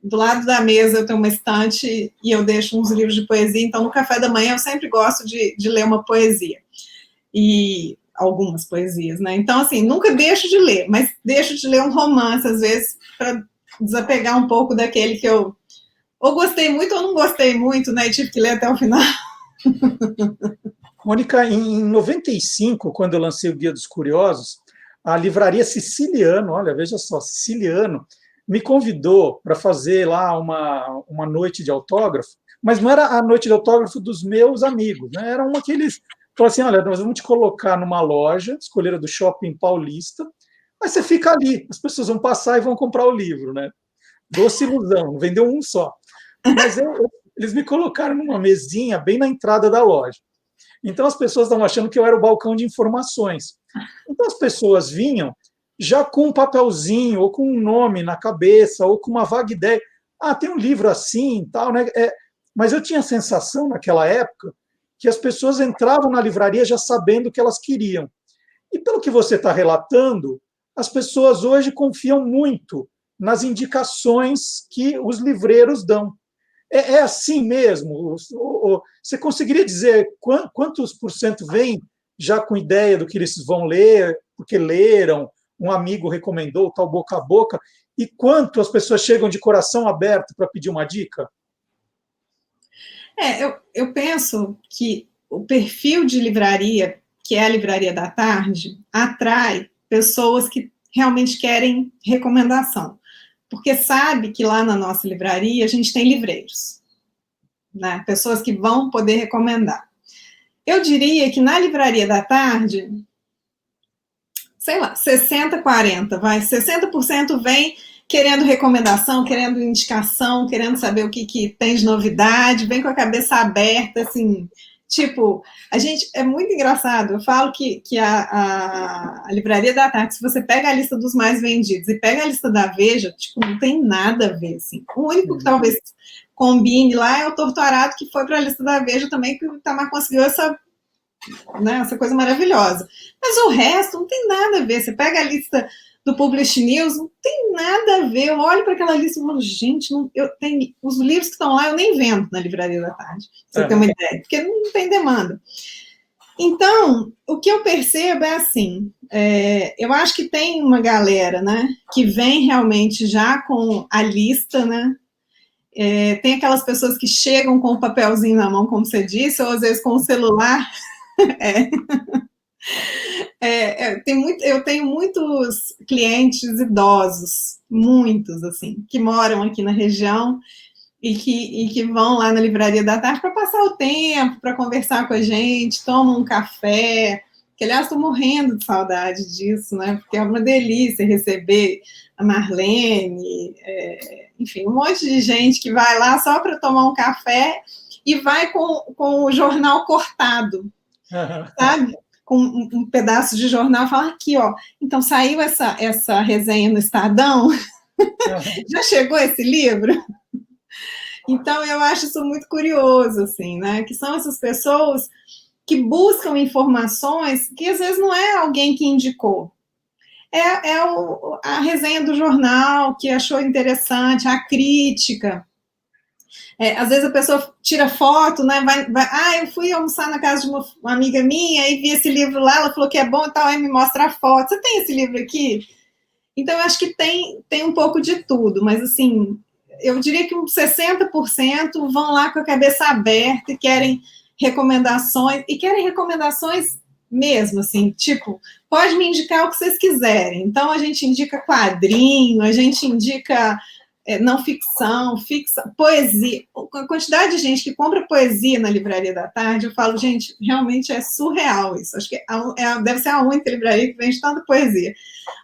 Speaker 3: do lado da mesa eu tenho uma estante e eu deixo uns livros de poesia, então no café da manhã eu sempre gosto de ler uma poesia. E algumas poesias, né? Então, assim, nunca deixo de ler, mas deixo de ler um romance, às vezes, para desapegar um pouco daquele que eu ou gostei muito ou não gostei muito, né? E tive que ler até o final.
Speaker 1: Mônica, em 95, quando eu lancei o Guia dos Curiosos, a livraria Siciliano, olha, veja só, Siciliano, me convidou para fazer lá uma noite de autógrafo, mas não era a noite de autógrafo dos meus amigos, né? Era uma que eles falaram assim, olha, nós vamos te colocar numa loja, escolheram do Shopping Paulista, mas você fica ali, as pessoas vão passar e vão comprar o livro, né? Doce ilusão, vendeu um só. Mas eles me colocaram numa mesinha bem na entrada da loja. Então as pessoas estavam achando que eu era o balcão de informações. Então as pessoas vinham já com um papelzinho, ou com um nome na cabeça, ou com uma vaga ideia. Ah, tem um livro assim, tal, né? Mas eu tinha a sensação naquela época que as pessoas entravam na livraria já sabendo o que elas queriam. E pelo que você está relatando, as pessoas hoje confiam muito nas indicações que os livreiros dão. É assim mesmo? Você conseguiria dizer quantos por cento vem já com ideia do que eles vão ler, porque leram, um amigo recomendou, tal boca a boca, e quanto as pessoas chegam de coração aberto para pedir uma dica?
Speaker 3: Eu penso que o perfil de livraria, que é a livraria da tarde, atrai pessoas que realmente querem recomendação. Porque sabe que lá na nossa livraria a gente tem livreiros, né? Pessoas que vão poder recomendar. Eu diria que na livraria da tarde, sei lá, 60-40, vai, 60% vem querendo recomendação, querendo indicação, querendo saber o que tem de novidade, vem com a cabeça aberta, assim, tipo, a gente, é muito engraçado, eu falo que a livraria da tarde, se você pega a lista dos mais vendidos e pega a lista da Veja, tipo, não tem nada a ver, assim, o único que talvez combine lá é o Torturado, que foi para a lista da Veja também, que o Itamar conseguiu essa coisa maravilhosa, mas o resto não tem nada a ver, você pega a lista do Publish News, não tem nada a ver. Eu olho para aquela lista e falo, gente, os livros que estão lá eu nem vendo na livraria da tarde, pra você ter uma ideia, porque não tem demanda. Então, o que eu percebo é assim, eu acho que tem uma galera, né, que vem realmente já com a lista, né, tem aquelas pessoas que chegam com o papelzinho na mão, como você disse, ou às vezes com o celular. Eu tenho muitos clientes idosos, muitos, assim, que moram aqui na região e que vão lá na livraria da tarde para passar o tempo, para conversar com a gente, tomam um café, que, aliás, estou morrendo de saudade disso, né, porque é uma delícia receber a Marlene, enfim, um monte de gente que vai lá só para tomar um café e vai com o jornal cortado, sabe? Com um pedaço de jornal, fala aqui, ó, então saiu essa resenha no Estadão, já chegou esse livro? Então, eu acho isso muito curioso, assim, né, que são essas pessoas que buscam informações que, às vezes, não é alguém que indicou, a resenha do jornal, que achou interessante, a crítica. Às vezes a pessoa tira foto, né? Eu fui almoçar na casa de uma amiga minha e vi esse livro lá, ela falou que é bom e tal, aí me mostra a foto. Você tem esse livro aqui? Então, eu acho que tem um pouco de tudo, mas, assim, eu diria que uns 60% vão lá com a cabeça aberta e querem recomendações mesmo, assim, tipo, pode me indicar o que vocês quiserem. Então, a gente indica quadrinho, a gente indica não ficção, poesia. A quantidade de gente que compra poesia na Livraria da Tarde, eu falo, gente, realmente é surreal isso. Acho que deve ser a única livraria que vende tanta poesia.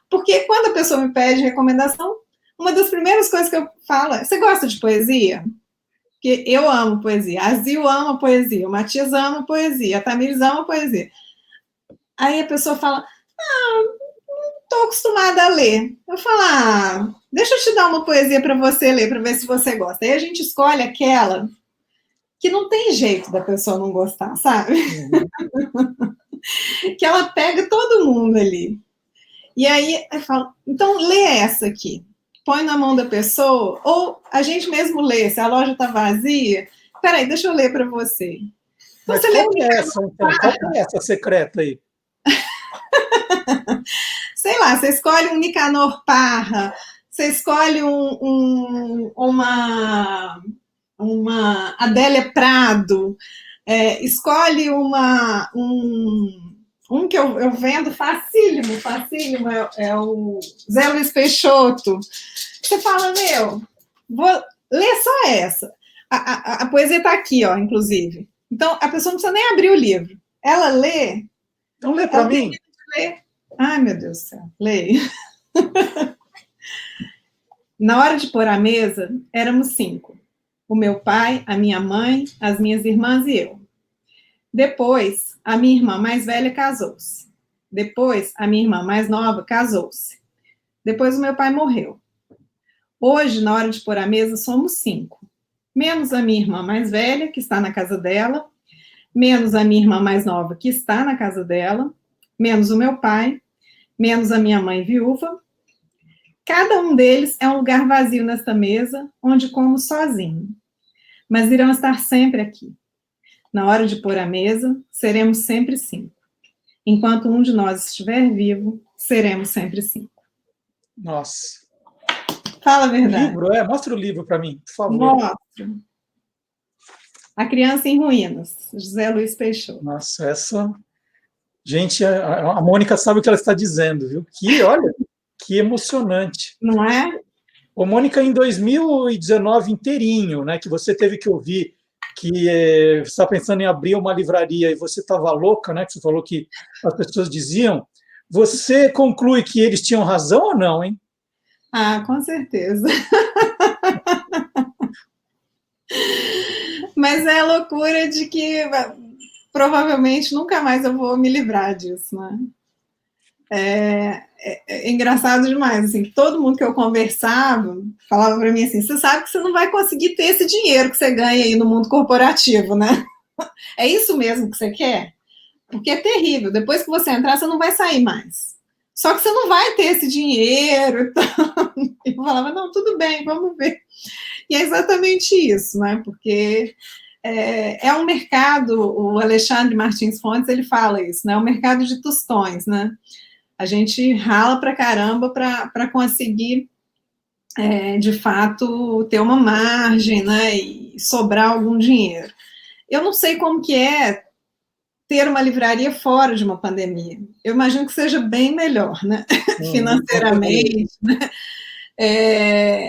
Speaker 3: Porque quando a pessoa me pede recomendação, uma das primeiras coisas que eu falo é, você gosta de poesia? Porque eu amo poesia, a Zil ama poesia, o Matias ama poesia, a Tamires ama poesia. Aí a pessoa fala, não estou acostumada a ler. Eu falo, deixa eu te dar uma poesia para você ler, para ver se você gosta. Aí a gente escolhe aquela que não tem jeito da pessoa não gostar, sabe? Que ela pega todo mundo ali. E aí eu falo, então lê essa aqui. Põe na mão da pessoa, ou a gente mesmo lê, se a loja está vazia, peraí, deixa eu ler para você.
Speaker 1: Então, mas qual é essa, então? Qual é essa secreta aí?
Speaker 3: Sei lá, você escolhe um Nicanor Parra, você escolhe uma Adélia Prado, escolhe um que eu vendo facílimo, é o Zé Luiz Peixoto. Você fala, vou ler só essa. A poesia está aqui, ó, inclusive. Então, a pessoa não precisa nem abrir o livro. Ela lê.
Speaker 1: Então, lê para mim.
Speaker 3: Ai, meu Deus do céu. Leia. Na hora de pôr a mesa, éramos 5. O meu pai, a minha mãe, as minhas irmãs e eu. Depois, a minha irmã mais velha casou-se. Depois, a minha irmã mais nova casou-se. Depois, o meu pai morreu. Hoje, na hora de pôr a mesa, somos 5. Menos a minha irmã mais velha, que está na casa dela. Menos a minha irmã mais nova, que está na casa dela. Menos o meu pai. Menos a minha mãe viúva. Cada um deles é um lugar vazio nesta mesa, onde como sozinho. Mas irão estar sempre aqui. Na hora de pôr a mesa, seremos sempre 5. Enquanto um de nós estiver vivo, seremos sempre 5.
Speaker 1: Nossa.
Speaker 3: Fala a verdade.
Speaker 1: Livro, mostra o livro para mim, por favor.
Speaker 3: Mostro. A Criança em Ruínas, José Luiz Peixoto.
Speaker 1: Nossa, essa... Gente, a Mônica sabe o que ela está dizendo, viu? Olha, que emocionante.
Speaker 3: Não é?
Speaker 1: Ô, Mônica, em 2019 inteirinho, né, que você teve que ouvir que você está pensando em abrir uma livraria e você estava louca, né, que você falou que as pessoas diziam, você conclui que eles tinham razão ou não, hein?
Speaker 3: Com certeza. Mas é a loucura de que provavelmente nunca mais eu vou me livrar disso, né? É engraçado demais, assim, que todo mundo que eu conversava falava para mim assim, você sabe que você não vai conseguir ter esse dinheiro que você ganha aí no mundo corporativo, né? É isso mesmo que você quer? Porque é terrível, depois que você entrar, você não vai sair mais. Só que você não vai ter esse dinheiro e tal. Eu falava, não, tudo bem, vamos ver. E é exatamente isso, né? Porque é um mercado, o Alexandre Martins Fontes, ele fala isso, né? É um mercado de tostões, né? A gente rala pra caramba para conseguir, de fato, ter uma margem, né? E sobrar algum dinheiro. Eu não sei como que é ter uma livraria fora de uma pandemia. Eu imagino que seja bem melhor, né? Financeiramente, né?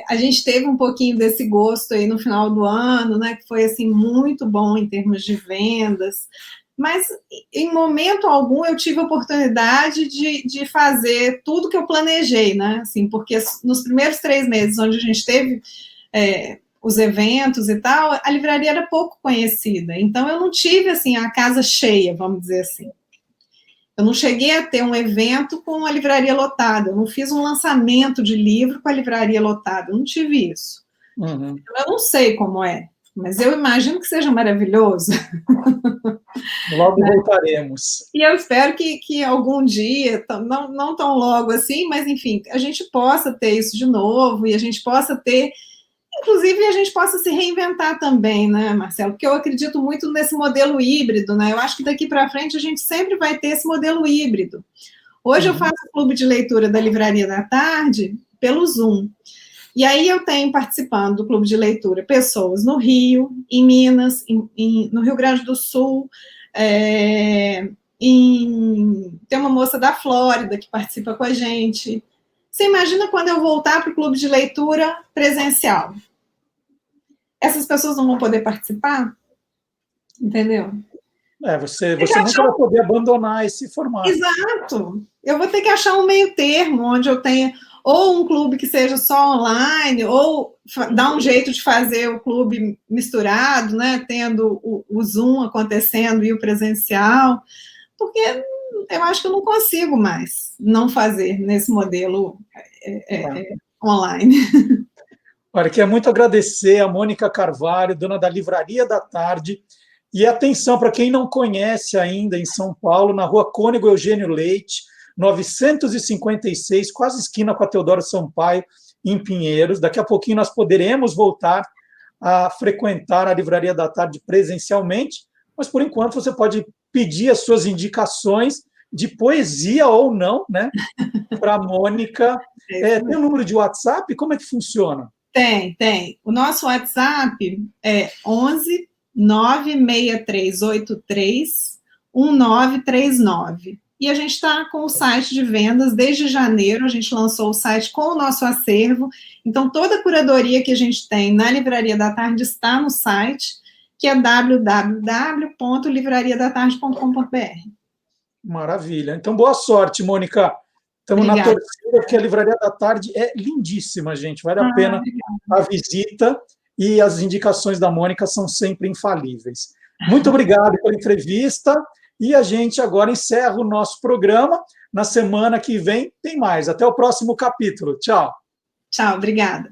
Speaker 3: A gente teve um pouquinho desse gosto aí no final do ano, né? Que foi, assim, muito bom em termos de vendas. Mas, em momento algum, eu tive a oportunidade de fazer tudo que eu planejei, né? Assim, porque nos primeiros 3 meses, onde a gente teve os eventos e tal, a livraria era pouco conhecida. Então, eu não tive, assim, a casa cheia, vamos dizer assim. Eu não cheguei a ter um evento com a livraria lotada. Eu não fiz um lançamento de livro com a livraria lotada. Eu não tive isso.
Speaker 1: Uhum.
Speaker 3: Então, eu não sei como é. mas eu imagino que seja maravilhoso.
Speaker 1: Logo voltaremos.
Speaker 3: E eu espero que algum dia, não tão logo assim, mas enfim, a gente possa ter isso de novo e a gente possa ter, inclusive a gente possa se reinventar também, né, Marcelo? Porque eu acredito muito nesse modelo híbrido, né? Eu acho que daqui para frente a gente sempre vai ter esse modelo híbrido. Hoje eu faço o clube de leitura da Livraria da Tarde pelo Zoom. E aí eu tenho participando do clube de leitura pessoas no Rio, em Minas, no Rio Grande do Sul, tem uma moça da Flórida que participa com a gente. Você imagina quando eu voltar para o clube de leitura presencial? Essas pessoas não vão poder participar? Entendeu?
Speaker 1: Você nunca vai poder abandonar esse formato.
Speaker 3: Exato. Eu vou ter que achar um meio termo, onde eu tenha ou um clube que seja só online, ou dar um jeito de fazer o clube misturado, né, tendo o Zoom acontecendo e o presencial, porque eu acho que eu não consigo mais não fazer nesse modelo online.
Speaker 1: Olha, quero muito agradecer a Mônica Carvalho, dona da Livraria da Tarde. E atenção, para quem não conhece ainda, em São Paulo, na rua Cônego Eugênio Leite, 956, quase esquina com a Teodoro Sampaio, em Pinheiros. Daqui a pouquinho nós poderemos voltar a frequentar a Livraria da Tarde presencialmente, mas por enquanto você pode pedir as suas indicações de poesia ou não, né, para a Mônica. Tem um número de WhatsApp? Como é que funciona?
Speaker 3: Tem. O nosso WhatsApp é 11 96383 1939. E a gente está com o site de vendas desde janeiro, a gente lançou o site com o nosso acervo, então toda a curadoria que a gente tem na Livraria da Tarde está no site, que é www.livrariadatarde.com.br.
Speaker 1: Maravilha. Então, boa sorte, Mônica. Estamos na torcida, porque a Livraria da Tarde é lindíssima, gente. Vale a pena a visita e as indicações da Mônica são sempre infalíveis. Muito obrigado pela entrevista. E a gente agora encerra o nosso programa. Na semana que vem tem mais. Até o próximo capítulo. Tchau.
Speaker 3: Tchau, obrigada.